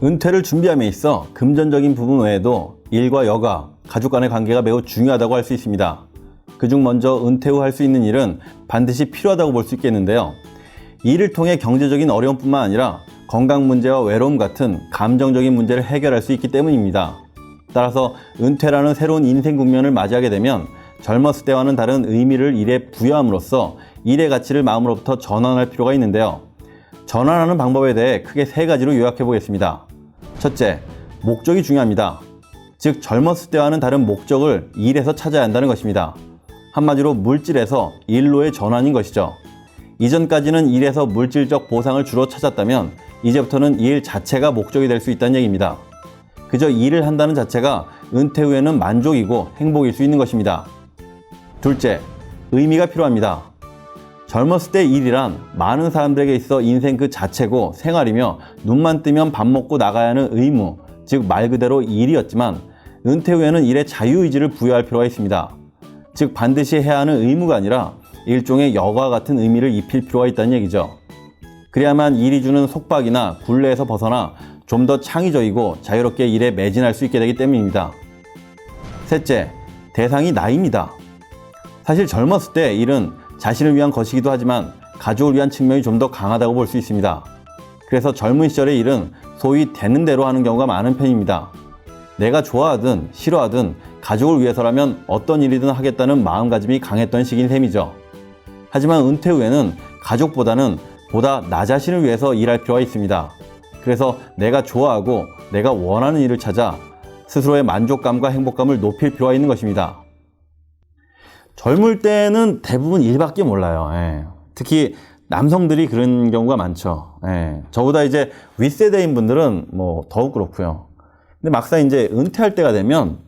은퇴를 준비함에 있어 금전적인 부분 외에도 일과 여가, 가족 간의 관계가 매우 중요하다고 할 수 있습니다. 그중 먼저 은퇴 후 할 수 있는 일은 반드시 필요하다고 볼 수 있겠는데요. 이를 통해 경제적인 어려움뿐만 아니라 건강 문제와 외로움 같은 감정적인 문제를 해결할 수 있기 때문입니다. 따라서 은퇴라는 새로운 인생 국면을 맞이하게 되면 젊었을 때와는 다른 의미를 일에 부여함으로써 일의 가치를 마음으로부터 전환할 필요가 있는데요. 전환하는 방법에 대해 크게 세 가지로 요약해 보겠습니다. 첫째, 목적이 중요합니다. 즉 젊었을 때와는 다른 목적을 일에서 찾아야 한다는 것입니다. 한마디로 물질에서 일로의 전환인 것이죠. 이전까지는 일에서 물질적 보상을 주로 찾았다면 이제부터는 일 자체가 목적이 될 수 있다는 얘기입니다. 그저 일을 한다는 자체가 은퇴 후에는 만족이고 행복일 수 있는 것입니다. 둘째, 의미가 필요합니다. 젊었을 때 일이란 많은 사람들에게 있어 인생 그 자체고 생활이며 눈만 뜨면 밥 먹고 나가야 하는 의무, 즉 말 그대로 일이었지만 은퇴 후에는 일에 자유의지를 부여할 필요가 있습니다. 즉 반드시 해야 하는 의무가 아니라 일종의 여가 같은 의미를 입힐 필요가 있다는 얘기죠. 그래야만 일이 주는 속박이나 굴레에서 벗어나 좀 더 창의적이고 자유롭게 일에 매진할 수 있게 되기 때문입니다. 셋째, 대상이 나이입니다. 사실 젊었을 때 일은 자신을 위한 것이기도 하지만 가족을 위한 측면이 좀 더 강하다고 볼 수 있습니다. 그래서 젊은 시절의 일은 소위 되는 대로 하는 경우가 많은 편입니다. 내가 좋아하든 싫어하든 가족을 위해서라면 어떤 일이든 하겠다는 마음가짐이 강했던 시기인 셈이죠. 하지만 은퇴 후에는 가족보다는 보다 나 자신을 위해서 일할 필요가 있습니다. 그래서 내가 좋아하고 내가 원하는 일을 찾아 스스로의 만족감과 행복감을 높일 필요가 있는 것입니다. 젊을 때는 대부분 일밖에 몰라요. 특히 남성들이 그런 경우가 많죠. 저보다 이제 윗세대인 분들은 뭐 더욱 그렇고요. 근데 막상 이제 은퇴할 때가 되면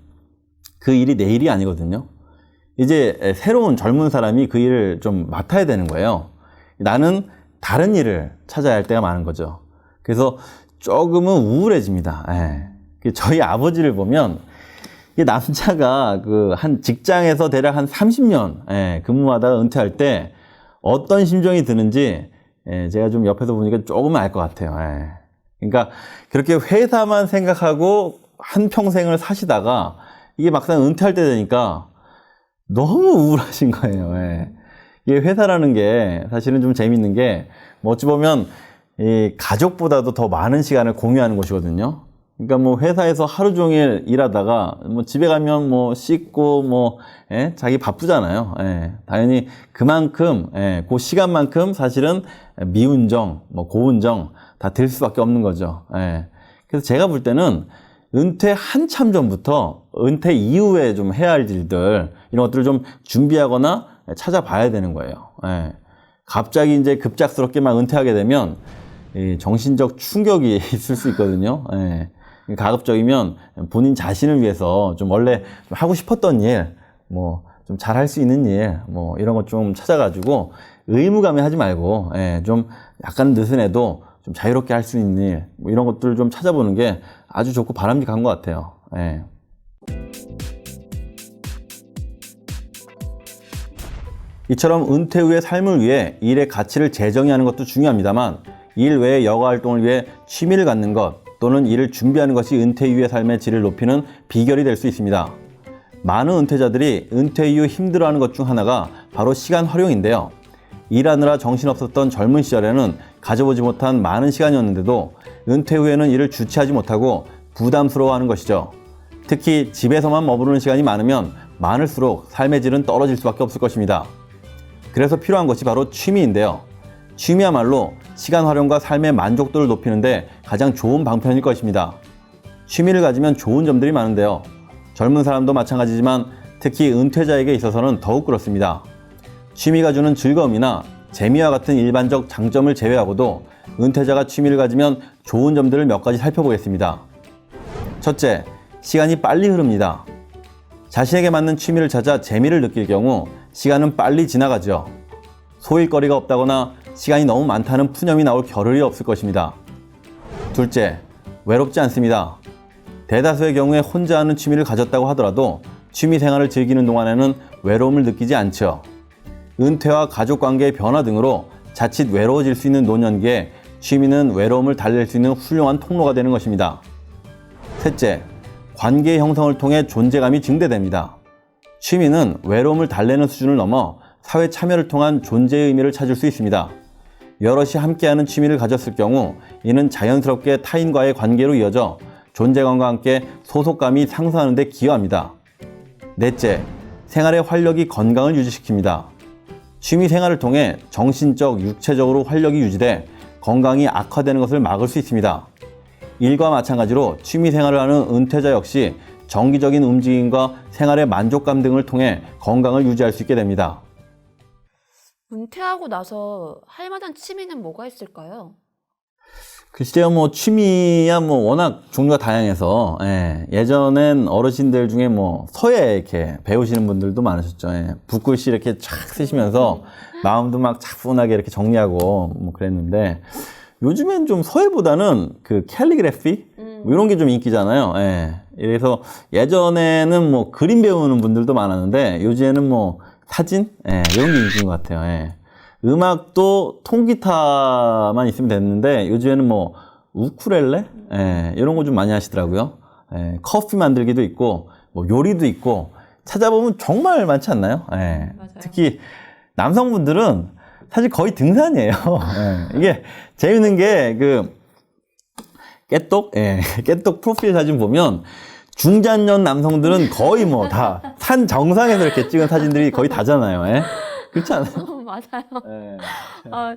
그 일이 내 일이 아니거든요. 이제 새로운 젊은 사람이 그 일을 좀 맡아야 되는 거예요. 나는 다른 일을 찾아야 할 때가 많은 거죠. 그래서 조금은 우울해집니다. 저희 아버지를 보면 남자가 한 직장에서 대략 한 30년 근무하다가 은퇴할 때 어떤 심정이 드는지 제가 좀 옆에서 보니까 조금은 알 것 같아요. 그러니까 그렇게 회사만 생각하고 한평생을 사시다가 이게 막상 은퇴할 때 되니까 너무 우울하신 거예요. 이게 회사라는 게 사실은 좀 재밌는 게 어찌 보면 이 가족보다도 더 많은 시간을 공유하는 곳이거든요. 그러니까 뭐 회사에서 하루 종일 일하다가 뭐 집에 가면 뭐 씻고 자기 바쁘잖아요. 당연히 그만큼 그 시간만큼 사실은 미운정, 고운정 다 들 수밖에 없는 거죠. 그래서 제가 볼 때는 은퇴 한참 전부터 은퇴 이후에 좀 해야 할 일들 이런 것들을 좀 준비하거나 찾아봐야 되는 거예요. 갑자기 이제 급작스럽게 막 은퇴하게 되면 정신적 충격이 있을 수 있거든요. 가급적이면 본인 자신을 위해서 좀 원래 좀 하고 싶었던 일, 좀 잘할 수 있는 일, 이런 것 좀 찾아가지고 의무감에 하지 말고, 좀 약간 느슨해도 좀 자유롭게 할 수 있는 일, 이런 것들을 좀 찾아보는 게 아주 좋고 바람직한 것 같아요. 이처럼 은퇴 후의 삶을 위해 일의 가치를 재정의하는 것도 중요합니다만, 일 외의 여가 활동을 위해 취미를 갖는 것, 또는 일을 준비하는 것이 은퇴 이후의 삶의 질을 높이는 비결이 될 수 있습니다. 많은 은퇴자들이 은퇴 이후 힘들어하는 것 중 하나가 바로 시간 활용인데요. 일하느라 정신없었던 젊은 시절에는 가져보지 못한 많은 시간이었는데도 은퇴 후에는 일을 주체하지 못하고 부담스러워하는 것이죠. 특히 집에서만 머무르는 시간이 많으면 많을수록 삶의 질은 떨어질 수밖에 없을 것입니다. 그래서 필요한 것이 바로 취미인데요. 취미야말로 시간 활용과 삶의 만족도를 높이는데 가장 좋은 방편일 것입니다. 취미를 가지면 좋은 점들이 많은데요. 젊은 사람도 마찬가지지만 특히 은퇴자에게 있어서는 더욱 그렇습니다. 취미가 주는 즐거움이나 재미와 같은 일반적 장점을 제외하고도 은퇴자가 취미를 가지면 좋은 점들을 몇 가지 살펴보겠습니다. 첫째, 시간이 빨리 흐릅니다. 자신에게 맞는 취미를 찾아 재미를 느낄 경우 시간은 빨리 지나가죠. 소일거리가 없다거나 시간이 너무 많다는 푸념이 나올 겨를이 없을 것입니다. 둘째, 외롭지 않습니다. 대다수의 경우에 혼자 하는 취미를 가졌다고 하더라도 취미 생활을 즐기는 동안에는 외로움을 느끼지 않죠. 은퇴와 가족관계의 변화 등으로 자칫 외로워질 수 있는 노년기에 취미는 외로움을 달랠 수 있는 훌륭한 통로가 되는 것입니다. 셋째, 관계 형성을 통해 존재감이 증대됩니다. 취미는 외로움을 달래는 수준을 넘어 사회 참여를 통한 존재의 의미를 찾을 수 있습니다. 여럿이 함께하는 취미를 가졌을 경우 이는 자연스럽게 타인과의 관계로 이어져 존재감과 함께 소속감이 상승하는 데 기여합니다. 넷째, 생활의 활력이 건강을 유지시킵니다. 취미 생활을 통해 정신적, 육체적으로 활력이 유지돼 건강이 악화되는 것을 막을 수 있습니다. 일과 마찬가지로 취미 생활을 하는 은퇴자 역시 정기적인 움직임과 생활의 만족감 등을 통해 건강을 유지할 수 있게 됩니다. 은퇴하고 나서 할 만한 취미는 뭐가 있을까요? 글쎄요, 뭐 취미야 뭐 워낙 종류가 다양해서 예전엔 어르신들 중에 뭐 서예 이렇게 배우시는 분들도 많으셨죠. 붓글씨 이렇게 쫙 쓰시면서 마음도 막 차분하게 이렇게 정리하고 뭐 그랬는데 요즘엔 좀 서예보다는 그 캘리그래피 뭐 이런 게 좀 인기잖아요. 그래서 예전에는 뭐 그림 배우는 분들도 많았는데 요즘에는 뭐 사진 이런 게 인기인 것 같아요. 음악도 통기타만 있으면 됐는데 요즘에는 뭐 우쿨렐레 이런 거 좀 많이 하시더라고요. 커피 만들기도 있고 뭐 요리도 있고 찾아보면 정말 많지 않나요? 맞아요. 특히 남성분들은 사실 거의 등산이에요. 이게 재밌는 게 그 깨똑 프로필 사진 보면 중장년 남성들은 거의 뭐 다 산 정상에서 이렇게 찍은 사진들이 거의 다잖아요. 그렇지 않아요? 맞아요.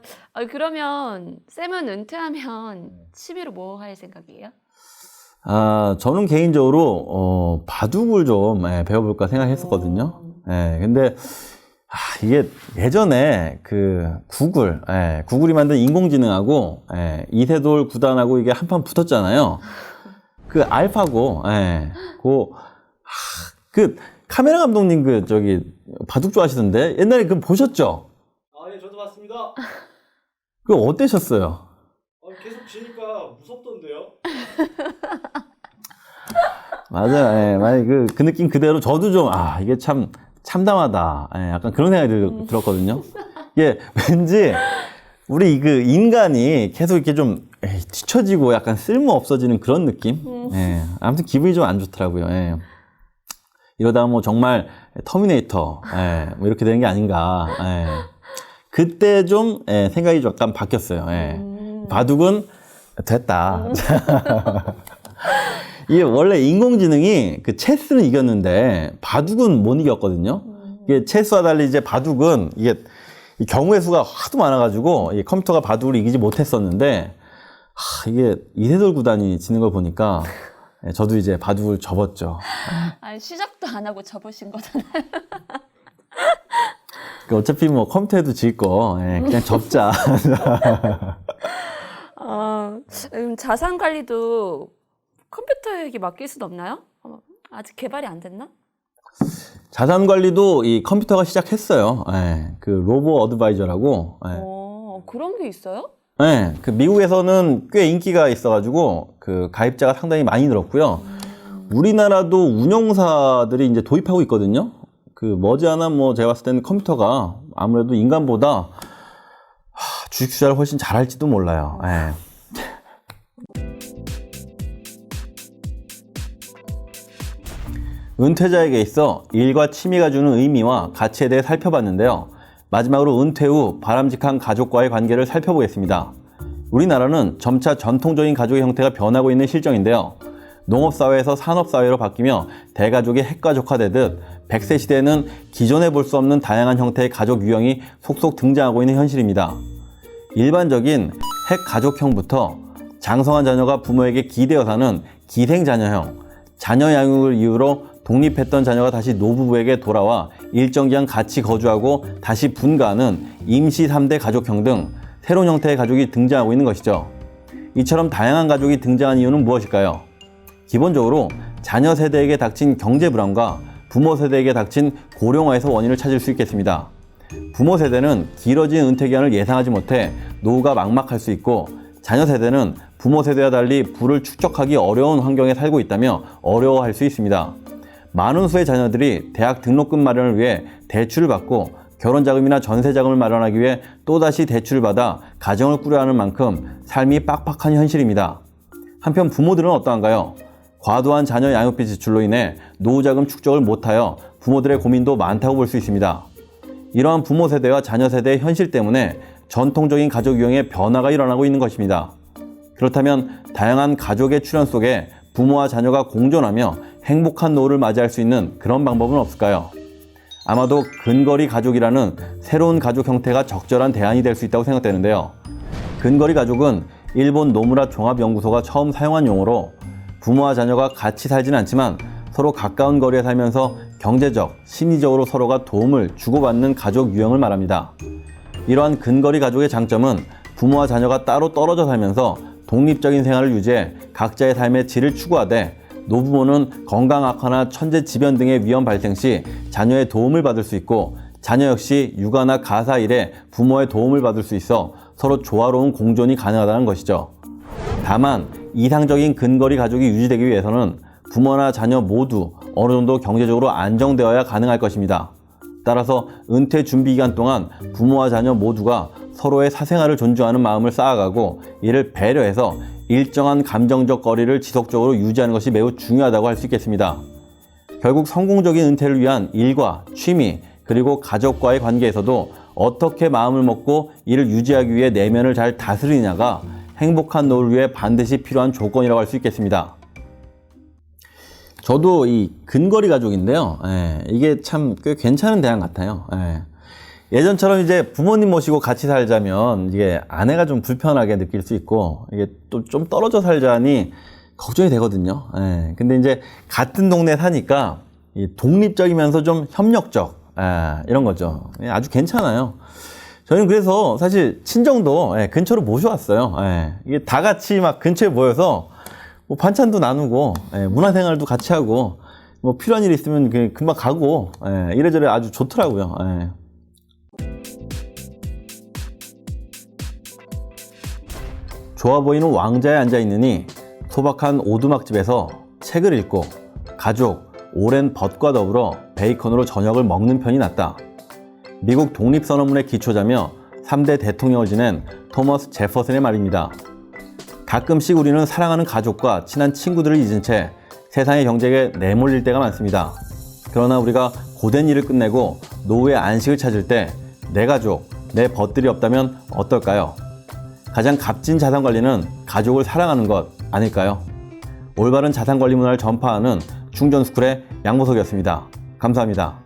그러면 쌤은 은퇴하면 취미로 뭐 할 생각이에요? 저는 개인적으로 바둑을 좀 배워볼까 생각했었거든요. 근데 이게 예전에 그 구글이 만든 인공지능하고 이세돌 구단하고 이게 한판 붙었잖아요. 그 알파고, 그 카메라 감독님 바둑 좋아하시던데 옛날에 그거 보셨죠? 예, 저도 봤습니다. 그거 어떠셨어요? 계속 지니까 무섭던데요? 맞아요. 만약 그 느낌 그대로 저도 좀, 이게 참 참담하다. 약간 그런 생각이 들었거든요. 이게 왠지 우리 그 인간이 계속 이렇게 좀 뒤처지고 약간 쓸모 없어지는 그런 느낌? 아무튼 기분이 좀 안 좋더라고요. 이러다 뭐 정말 터미네이터, 뭐 이렇게 되는 게 아닌가. 그때 좀 생각이 약간 바뀌었어요. 바둑은 됐다. 이게 원래 인공지능이 그 체스는 이겼는데 바둑은 못 이겼거든요. 이게 체스와 달리 이제 바둑은 이게 경우의 수가 하도 많아가지고 이 컴퓨터가 바둑을 이기지 못했었는데 이게 이세돌 구단이 지는 걸 보니까 저도 이제 바둑을 접었죠. 시작도 안 하고 접으신 거잖아요. 어차피 뭐 컴퓨터에도 질 거 그냥 접자. 자산 관리도 컴퓨터에게 맡길 수는 없나요? 아직 개발이 안 됐나? 자산 관리도 이 컴퓨터가 시작했어요. 그 로보 어드바이저라고. 그런 게 있어요? 그 미국에서는 꽤 인기가 있어가지고 그 가입자가 상당히 많이 늘었고요. 우리나라도 운영사들이 이제 도입하고 있거든요. 그 머지않아 뭐 제가 봤을 때는 컴퓨터가 아무래도 인간보다 주식 투자를 훨씬 잘할지도 몰라요. 은퇴자에게 있어 일과 취미가 주는 의미와 가치에 대해 살펴봤는데요. 마지막으로 은퇴 후 바람직한 가족과의 관계를 살펴보겠습니다. 우리나라는 점차 전통적인 가족의 형태가 변하고 있는 실정인데요. 농업사회에서 산업사회로 바뀌며 대가족이 핵가족화되듯 100세 시대에는 기존에 볼 수 없는 다양한 형태의 가족 유형이 속속 등장하고 있는 현실입니다. 일반적인 핵가족형부터 장성한 자녀가 부모에게 기대어 사는 기생자녀형, 자녀 양육을 이유로 독립했던 자녀가 다시 노부부에게 돌아와 일정 기간 같이 거주하고 다시 분가하는 임시 3대 가족형 등 새로운 형태의 가족이 등장하고 있는 것이죠. 이처럼 다양한 가족이 등장한 이유는 무엇일까요? 기본적으로 자녀 세대에게 닥친 경제 불안과 부모 세대에게 닥친 고령화에서 원인을 찾을 수 있겠습니다. 부모 세대는 길어진 은퇴 기간을 예상하지 못해 노후가 막막할 수 있고, 자녀 세대는 부모 세대와 달리 부를 축적하기 어려운 환경에 살고 있다며 어려워할 수 있습니다. 많은 수의 자녀들이 대학 등록금 마련을 위해 대출을 받고 결혼 자금이나 전세 자금을 마련하기 위해 또다시 대출을 받아 가정을 꾸려야 하는 만큼 삶이 빡빡한 현실입니다. 한편 부모들은 어떠한가요? 과도한 자녀 양육비 지출로 인해 노후자금 축적을 못하여 부모들의 고민도 많다고 볼 수 있습니다. 이러한 부모 세대와 자녀 세대의 현실 때문에 전통적인 가족 유형의 변화가 일어나고 있는 것입니다. 그렇다면 다양한 가족의 출현 속에 부모와 자녀가 공존하며 행복한 노후를 맞이할 수 있는 그런 방법은 없을까요? 아마도 근거리 가족이라는 새로운 가족 형태가 적절한 대안이 될 수 있다고 생각되는데요. 근거리 가족은 일본 노무라 종합연구소가 처음 사용한 용어로 부모와 자녀가 같이 살진 않지만 서로 가까운 거리에 살면서 경제적, 심리적으로 서로가 도움을 주고받는 가족 유형을 말합니다. 이러한 근거리 가족의 장점은 부모와 자녀가 따로 떨어져 살면서 독립적인 생활을 유지해 각자의 삶의 질을 추구하되 노부모는 건강 악화나 천재지변 등의 위험 발생 시 자녀의 도움을 받을 수 있고 자녀 역시 육아나 가사 일에 부모의 도움을 받을 수 있어 서로 조화로운 공존이 가능하다는 것이죠. 다만 이상적인 근거리 가족이 유지되기 위해서는 부모나 자녀 모두 어느 정도 경제적으로 안정되어야 가능할 것입니다. 따라서 은퇴 준비 기간 동안 부모와 자녀 모두가 서로의 사생활을 존중하는 마음을 쌓아가고 이를 배려해서 일정한 감정적 거리를 지속적으로 유지하는 것이 매우 중요하다고 할 수 있겠습니다. 결국 성공적인 은퇴를 위한 일과 취미 그리고 가족과의 관계에서도 어떻게 마음을 먹고 이를 유지하기 위해 내면을 잘 다스리느냐가 행복한 노후를 위해 반드시 필요한 조건이라고 할 수 있겠습니다. 저도 이 근거리 가족인데요. 이게 참 꽤 괜찮은 대안 같아요. 예전처럼 이제 부모님 모시고 같이 살자면 이게 아내가 좀 불편하게 느낄 수 있고 이게 또 좀 떨어져 살자니 걱정이 되거든요. 근데 이제 같은 동네 사니까 독립적이면서 좀 협력적 이런 거죠. 아주 괜찮아요. 저희는 그래서 사실 친정도 근처로 모셔왔어요. 이게 다 같이 막 근처에 모여서 뭐 반찬도 나누고 문화생활도 같이 하고 뭐 필요한 일 있으면 금방 가고 이래저래 아주 좋더라고요. 좋아 보이는 왕자에 앉아 있느니 소박한 오두막집에서 책을 읽고 가족, 오랜 벗과 더불어 베이컨으로 저녁을 먹는 편이 낫다. 미국 독립선언문의 기초자며 3대 대통령을 지낸 토머스 제퍼슨의 말입니다. 가끔씩 우리는 사랑하는 가족과 친한 친구들을 잊은 채 세상의 경쟁에 내몰릴 때가 많습니다. 그러나 우리가 고된 일을 끝내고 노후의 안식을 찾을 때 내 가족, 내 벗들이 없다면 어떨까요? 가장 값진 자산 관리는 가족을 사랑하는 것 아닐까요? 올바른 자산 관리 문화를 전파하는 충전스쿨의 양보석이었습니다. 감사합니다.